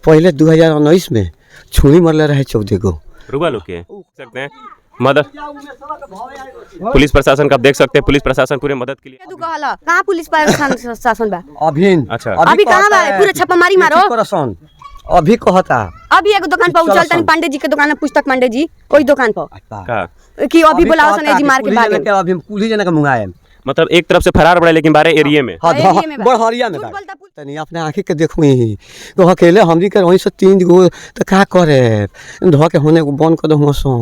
पहले 2019 में छुरी मरले रहे 14 गो। रुआ लोग के सकते हैं मदद पुलिस प्रशासन का आप देख सकते हैं, पुलिस प्रशासन पूरे मदद के लिए। कहाँ पुलिस प्रशासन बा अभी अच्छा अभी कहाँ बा? पूरा छापामारी मारो अभी कहता अभी एगो दुकान पर चलता नहीं, पांडे जी के दुकान है, पुस्तक पांडे जी वही दुकान पर का कि अभी बोला सन जी मार के भागे। अभी पुलिस जने का मुंगाए मतलब एक तरफ से फरार बड़ा लेकिन बारे एरिया में बढ़िया में तनी अपने आंखी के देखू ही तो अकेले हमरी के वहीं से 3 गो तो का करे धो के होने को बंद कर दो सो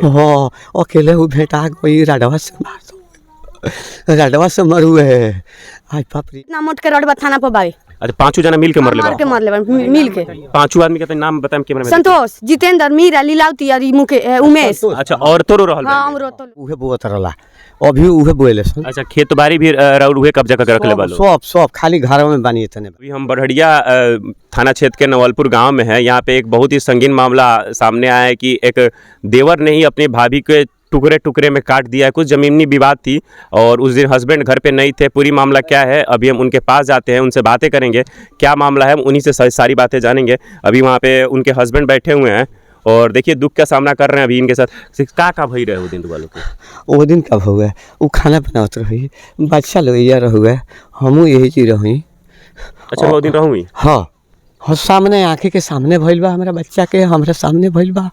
हां अकेले वो भेटा कोई राडवा से मार दो राडवा से मरू है आज बाप रे इतना मोट के रोडवा थाना पर बावे। अच्छा पांचों जना मिल के मर ले मिल के पांचों आदमी का नाम बताएं कैमरा में। संतोष, जितेंद्र, मीरा, लीलावती और उमेश। अच्छा और तो रो रहल हां हमरो तो उहे बोत रहला अभी उहे बोले सन। अच्छा खेत बाड़ी भी राउर उहे कब्जा करके रख ले बालो सब खाली घरों में बानी तने। अभी हम बढ़िया थाना क्षेत्र के नवलपुर गांव में है। यहाँ पे एक बहुत ही संगीन मामला सामने आया है कि एक देवर ने ही अपनी भाभी के टुकड़े टुकड़े में काट दिया है। कुछ जमीनी विवाद थी और उस दिन हस्बैंड घर पे नहीं थे। पूरी मामला क्या है अभी हम उनके पास जाते हैं, उनसे बातें करेंगे क्या मामला है, हम उन्हीं से सारी बातें जानेंगे। अभी वहाँ पे उनके हस्बैंड बैठे हुए हैं और देखिए दुख का सामना कर रहे हैं अभी इनके साथ। का भई रहे वो दिन वालों को वो दिन कब हुआ वो खाना बनाते रही बच्चा लोग ये रहुए हमू यही चीज रही। अच्छा वो दिन रहूँ हाँ सामने आँखें के सामने भइल बा हमारा बच्चा के हमारे सामने भइल बा।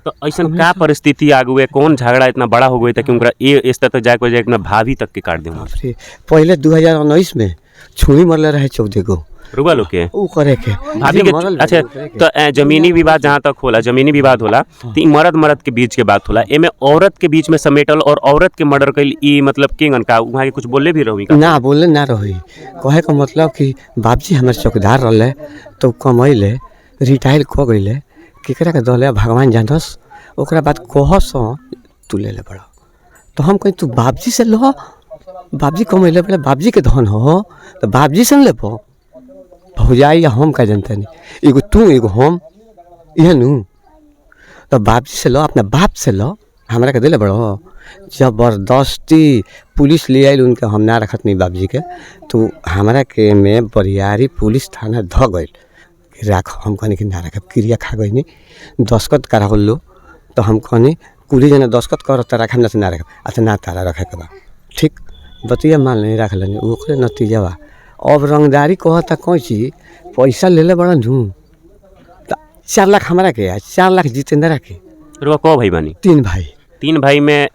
तो ऐसा क्या परिस्थिति आ गई, कौन झगड़ा इतना बड़ा हो गई था कि उनका ये इस तरह तक जाके इतना भाभी तक के काट देंगे। पहले 2019 में छुरी मरले रहे 14 गो रुआ लोग के ऊ करे के भाभी के। अच्छा तो जमीनी विवाद जहाँ तक होला जमीनी विवाद होला तो मर्द के बीच के बात होला, एमे औरत के बीच में समेटल और औरत के मर्डर कइल ई मतलब किंगन का वहाँ के कुछ बोले भी रही ना बोले ना रही कहे का मतलब कि बाबजी हमारे चौकीदार रहले तो कमैले रिटायर क गइले केकरा के दले भगवान जानस ओकरा बाद कहस तू ले बड़ा तो हम कहीं तू बाबजी से लो बाबजी कमैले बोले बाबजी के धन हो तो बाबजी से ले भौजाई या हम का जानते नहीं एगो तू एगो हम यह नू तो बाबजी से लो अपना बाप से लो हमारा के दिले बड़ो जबरदस्ती पुलिस ले आई उनके हम ना रखत नहीं बाबजी के तो हमारा के में बरियारी पुलिस थाना ध गई राख हम कहनी कि ना रख क्रिया खा गई नहीं दस्खत करा लो तो हम कहनी कुली जना दस्खत कर रख हम ना रख अच्छा ना तारा रखे के बा ठीक बतिया मान नहीं रख लेनी ओकरे नतीजा बा। अब रंगदारी कहता कौन चीज पैसा ले ले बड़ा झू 4 लाख हमारा के 4 लाख जितेंद्र के रुआ को भाई बानी 3 भाई 3 भाई में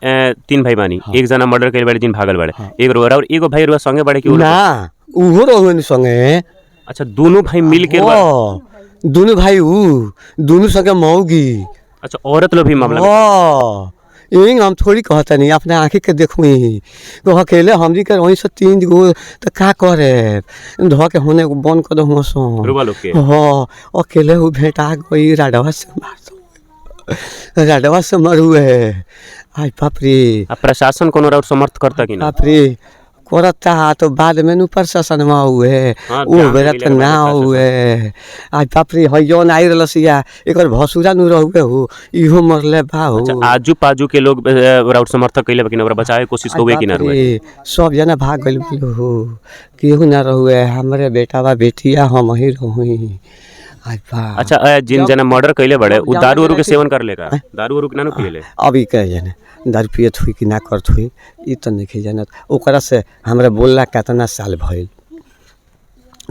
3 भाई बानी। हाँ। एक जना मर्डर करे बड़े दिन भागल बड़े। हाँ। एक रोरा और एगो भाई रुआ संगे बड़े कि ना उहो रोहन संगे। अच्छा दोनों भाई मिल के दोनों भाई दोनों संगे मौगी। अच्छा औरत लोग भी मामला यही हम थोड़ी कहता नहीं अपने आँखी के देखू ही तो अकेले हमरी के वहीं से 3 गो तो का करे धो के होने को बंद कर दो सो हाँ अकेले वो भेटा कोई राडवा से मार दो राडवा से मरू है आज बाप रे। प्रशासन को और समर्थ करता कि ना बाप रे करता तो बाद में नु प्रशासन में हुए वो बेरा तो ना हुए आज बाप रे हयन आई रलसिया एकर भसुरा नु रहुए हो इहो मरले बा हो। अच्छा आजू पाजू के लोग राउट समर्थक कइले कि ओकरा बचावे कोशिश होवे कि ना रुए सब जना भाग गइल हो केहू ना रहुए हमरे बेटा बा बेटिया हम ही रहुई आज बा। अच्छा जिन जना मर्डर कइले बड़े उ दारू वारू के सेवन कर लेगा दारू वारू के ना पिएले अभी कह जाने दारू पियत हुई कि ना करत हुई ई तो नहीं जानत ओकरा से हमरा बोलला कितना साल भइल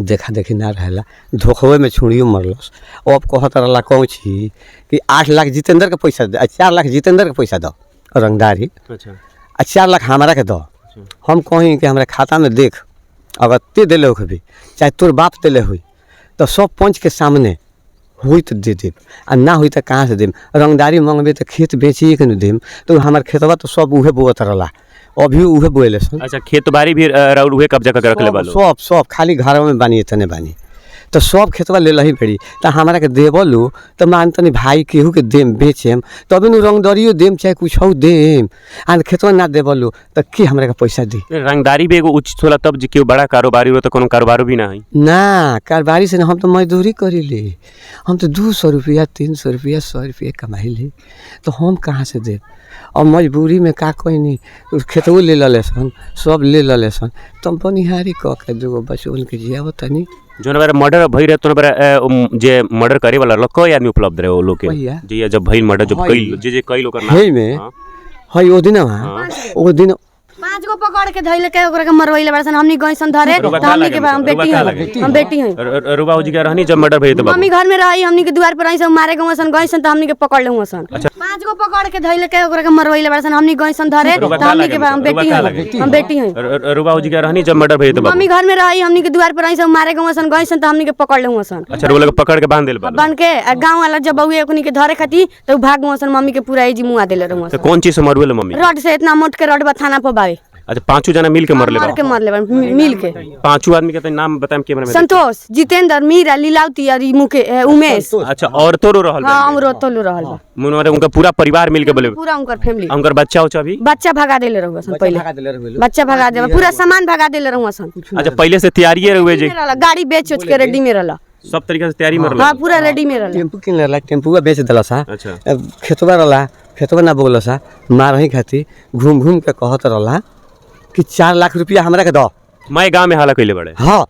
देखा देखी ना रहला धोखवे में छुड़ियो मरलस अब कहत रहला कौन छी कि 8 लाख जितेंद्र के पैसा दे 4 लाख जितेंद्र के पैसा दो रंगदारी। अच्छा 4 लाख हमारा के दो हम कहीं कि हमरा खाता में देख अगर ते दिले हो कभी चाहे तोर बाप दिले हुई तो सब पंच के सामने हुई तो दे देव आ ना हुई तो कहाँ से देम रंगदारी मांगबे तो खेत बेचिए के न देम तो हमार खेतवा तो सब उहे बोत रहला अभी उहे बोले सन। अच्छा खेत बाड़ी भी राउर उहे कब्जा करके रख ले बालो सब खाली घरों में बानी तने बानी तो सब खेतवा ले लही पड़ी तो हमारा के देवलू तो मानतनी भाई केहू के देम बेचेम तभी नु रंगदारियो देम चाहे कुछ हो देम आ खेतवा ना देवलू तो के हमरा के पैसा दी। रंगदारी भी एगो उचित होला तब जे केहू बड़ा कारोबारी हो तो कोनो कारोबार भी ना है ना कारोबारी से हम तो मजदूरी करीले हम तो 200 रुपया 300 रुपया 100 रुपया कमाइले तो हम कहाँ से देव और मजबूरी में का कोई नहीं खेतवो ले लले सन सब ले लले सन तुम बनिहारी कह के दूगो बचवन के जियावत तनी जो ना मर्डर भई रहे तो ना जे मर्डर करे वाला लोग कोई आदमी उपलब्ध रहे वो लोग के वही है। जी जब भई मर्डर जब हाँ, कई जे कई लोग है में हाँ। हई ओ दिन ओ दिन 5 गो पकड़ के धइले के ओकरा के मरवइले बड़सन हमनी गइसन धरे रुबा त का हमनी के लगे? हम बेटी रुबा का हैं लगे? हम बेटी हैं रुबा जी का रहनी जब मर्डर भई तो मम्मी घर में रही हमनी के द्वार पर आई सब मारे गसन गइसन त हमनी के पकड़ ले सन 5 गो पकड़ के धइले के ओकरा के मरवइले बड़सन हमनी गइसन धरे रुबा त का हमनी लगे? के हम बेटी रुबा का हैं लगे? हम बेटी हैं रुबा जी का रहनी जब मर्डर भई तो मम्मी घर में रही हमनी के द्वार पर आई सब मारे गसन गइसन त हमनी के पकड़ ले सन अच्छा वो लोग पकड़ के बांध देल बा बन के गांव वाला जब बउए ओकनी के धरे खाती तो भाग गसन मम्मी के पूरा एजी मुआ देले रहू तो कौन चीज से मरवेले मम्मी रड से इतना मोट के रड बा थाना पर बावे अच्छा पांचों जना मिल के मरले मार बा के मरले मिल के पांचों आदमी के तो नाम बताएं कैमरा में संतोष जितेंद्र मीरा लीलावती और ई उमेश अच्छा औरतों रो रहल हाँ हम रोतलू रहल बा मुनवारे उनका पूरा परिवार मिल के बोले पूरा उनकर फैमिली उनकर बच्चा उच्चा भी बच्चा भगा देले रहू सन पहले बच्चा भगा दे पूरा सामान भगा देले रहू सन अच्छा पहले से तैयारी रहे जी गाड़ी बेच उच के रेडी में रहला सब तरीके से तैयारी मरल हाँ पूरा रेडी में रहला टेम्पू किन रहला टेम्पुआ बेच देला सा अच्छा खेतवा रहला खेतवा ना बोला सा मारही खाती घूम घूम के कहत रहला कि 4 लाख रुपया हमरा के दो मैं गांव में हाला कइले बड़े हाँ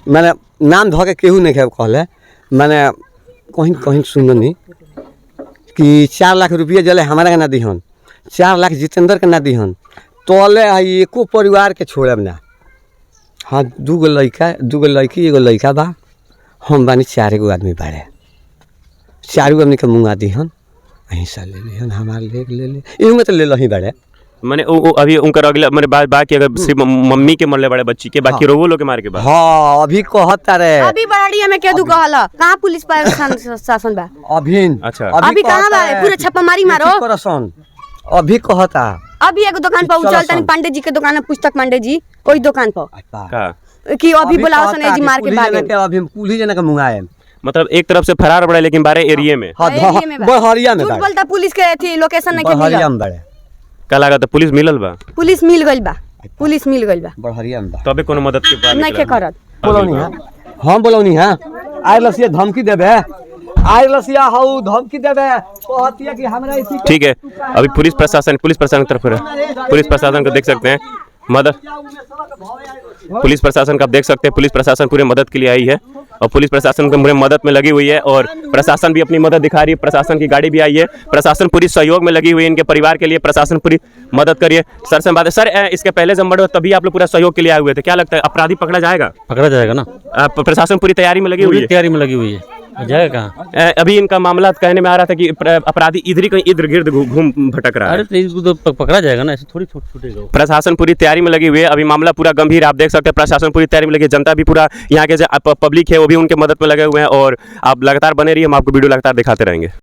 मैंने नाम धो के केहू नहीं कहले मैंने कहीं कहीं सुननी कि 4 लाख रुपया जले हमारा के ना दिहन 4 लाख जितेंद्र के ना दिहन तोले एको परिवार के छोड़ब ना हाँ 2 गो लड़की एगो लड़का बा हम बानी 4 गो आदमी बाड़े 4 गो आदमी के मुँगा दिहन अहिंसा ले लिहन हमार ले इहू में तो ले लही बाड़े मैंने अभी उनकर अगला मेरे बाकी अगर सिर्फ मम्मी के मरले बड़े बच्ची के बाकी रोवो लोग के मार के बाद हाँ अभी कहता रे अभी बड़ाड़िया में केदू कहला कहां पुलिस शासन बा अभिन अच्छा अभी कहां बा पूरा छापामारी मारो करसन अभी कहता अभी एगो दुकान पर उचल तनी पांडे जी के दुकान है पुस्तक पांडे जी ओई दुकान पर का कि अभी बुलाओ सन जी मार के भागे अभी पुलिस जना के मुंगाए मतलब एक तरफ से फरार बड़े लेकिन बारे एरिया में हाँ एरिया में बा। बहरिया में झूठ बोलता पुलिस के थी लोकेशन नहीं के बहरिया मिला में बड़े का लागत पुलिस मिलल बा पुलिस मिल गइल बा पुलिस मिल गइल बा बहरिया में तबे कोनो मदद के बात नहीं के करत बोलौनी है हम बोलौनी है आइ लसिया धमकी देबे आइ लसिया हऊ धमकी देबे कहतिया कि हमरा इसी के ठीक है अभी पुलिस प्रशासन की तरफ पुलिस प्रशासन को देख सकते हैं मदद पुलिस प्रशासन का आप देख सकते हैं पुलिस प्रशासन पूरे मदद के लिए आई है और पुलिस प्रशासन पूरे मदद में लगी हुई है और प्रशासन भी अपनी मदद दिखा रही है प्रशासन की गाड़ी भी आई है प्रशासन पूरी सहयोग में लगी हुई है इनके परिवार के लिए प्रशासन पूरी मदद करिए सर से बात है सर इसके पहले जब मर्डर तभी आप लोग पूरा सहयोग के लिए आए हुए थे क्या लगता है अपराधी पकड़ा जाएगा ना प्रशासन पूरी तैयारी में लगी हुई है तैयारी में लगी हुई है जाएगा कहाँ अभी इनका मामला कहने में आ रहा था कि अपराधी इधर ही कहीं इर्द गिर्द घूम भटक रहा है अरे तो इसको तो पकड़ा जाएगा ना ऐसे थोड़ी छूटेगा प्रशासन पूरी तैयारी में लगी हुई है अभी मामला पूरा गंभीर है आप देख सकते हैं प्रशासन पूरी तैयारी में लगी है जनता भी पूरा यहाँ के जो पब्लिक है वो भी उनके मदद में लगे हुए हैं और आप लगातार बने रहिए हम आपको वीडियो लगातार दिखाते रहेंगे।